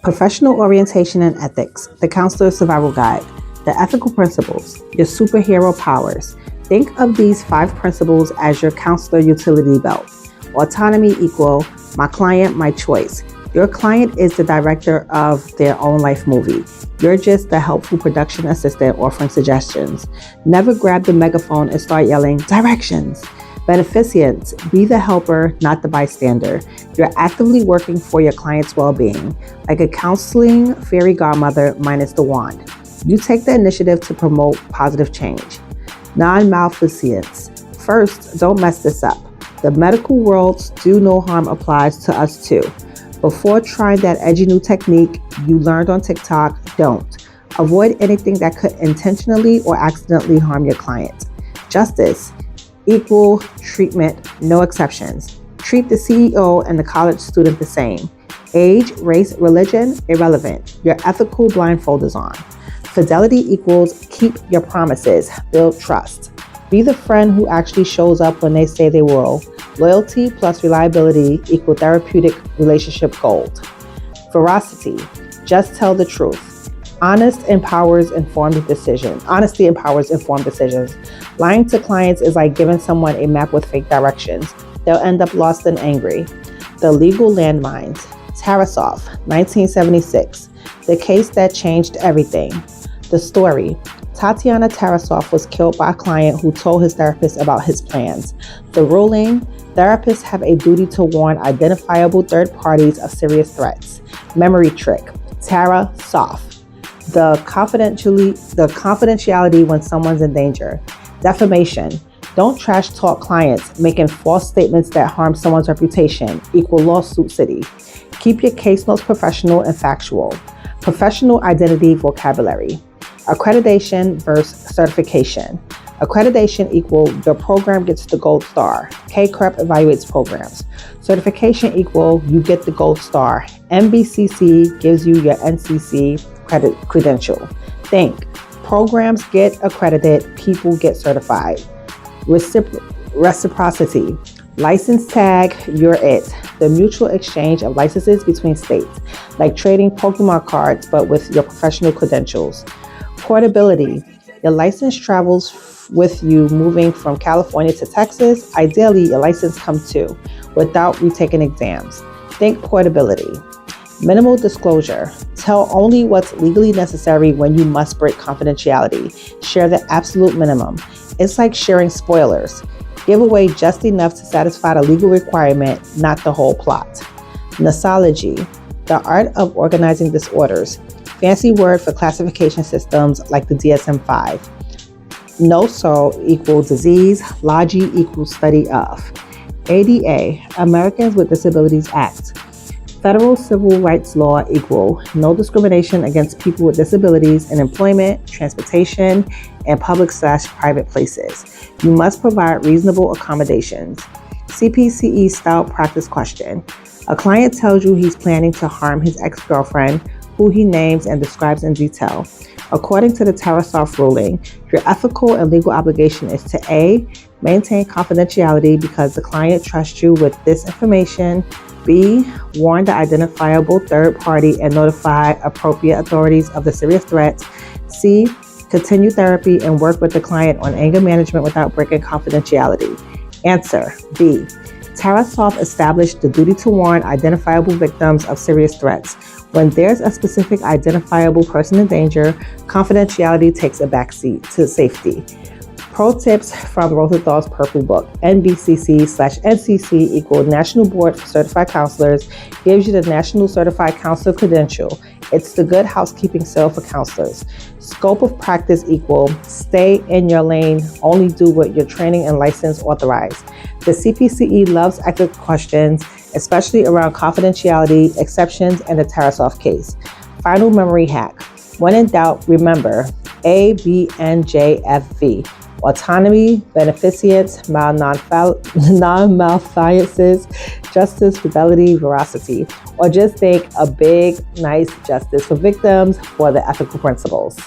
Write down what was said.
Professional orientation and ethics, the counselor's survival guide, the ethical principles, your superhero powers. Think of these 5 principles as your counselor utility belt. Autonomy equal, my client, my choice. Your client is the director of their own life movie. You're just the helpful production assistant offering suggestions. Never grab the megaphone and start yelling, directions. Beneficence, be the helper, not the bystander. You're actively working for your client's well-being, like a counseling fairy godmother minus the wand. You take the initiative to promote positive change. Non-Maleficence, first, don't mess this up. The medical world's do no harm applies to us too. Before trying that edgy new technique you learned on TikTok, don't. Avoid anything that could intentionally or accidentally harm your client. Justice, equal treatment, no exceptions. Treat the CEO and the college student the same. Age, race, religion, irrelevant. Your ethical blindfold is on. Fidelity equals keep your promises, build trust. Be the friend who actually shows up when they say they will. Loyalty plus reliability equal therapeutic relationship gold. Veracity, just tell the truth. Honesty empowers informed decisions. Lying to clients is like giving someone a map with fake directions. They'll end up lost and angry. The legal landmines. Tarasoff, 1976. The case that changed everything. The story. Tatiana Tarasoff was killed by a client who told his therapist about his plans. The ruling, therapists have a duty to warn identifiable third parties of serious threats. Memory trick, Tarasoff. The confidentiality when someone's in danger. Defamation, don't trash talk clients making false statements that harm someone's reputation, equal lawsuit city. Keep your case notes professional and factual. Professional identity vocabulary. Accreditation versus certification. Accreditation equal your program gets the gold star. KCREP evaluates programs. Certification equal you get the gold star. MBCC gives you your NCC credential. Think, programs get accredited, people get certified. Reciprocity. License tag, you're it. The mutual exchange of licenses between states, like trading Pokemon cards but with your professional credentials. Portability. Your license travels with you moving from California to Texas. Ideally, your license comes too, without retaking exams. Think portability. Minimal disclosure. Tell only what's legally necessary when you must break confidentiality. Share the absolute minimum. It's like sharing spoilers. Give away just enough to satisfy the legal requirement, not the whole plot. Nosology. The art of organizing disorders. Fancy word for classification systems like the DSM-5. Noso equal disease, logi equal study of. ADA, Americans with Disabilities Act. Federal civil rights law equal no discrimination against people with disabilities in employment, transportation, and public/private places. You must provide reasonable accommodations. CPCE style practice question. A client tells you he's planning to harm his ex-girlfriend, who he names and describes in detail. According to the Tarasoff ruling, your ethical and legal obligation is to A, maintain confidentiality because the client trusts you with this information. B, warn the identifiable third party and notify appropriate authorities of the serious threats. C, continue therapy and work with the client on anger management without breaking confidentiality. Answer, B. Tarasoff established the duty to warn identifiable victims of serious threats. When there's a specific identifiable person in danger, confidentiality takes a backseat to safety. Pro tips from Rosenthal's Purple Book. NBCC/NCC equal National Board for Certified Counselors gives you the National Certified Counselor credential. It's the good housekeeping seal for counselors. Scope of practice equal stay in your lane, only do what your training and license authorize. The CPCE loves ethical questions, especially around confidentiality, exceptions, and the Tarasoff case. Final memory hack. When in doubt, remember ABNJFV. Autonomy, Beneficence, Non-Maleficence, Justice, Fidelity, Veracity. Or just think a big, nice justice for victims for the ethical principles.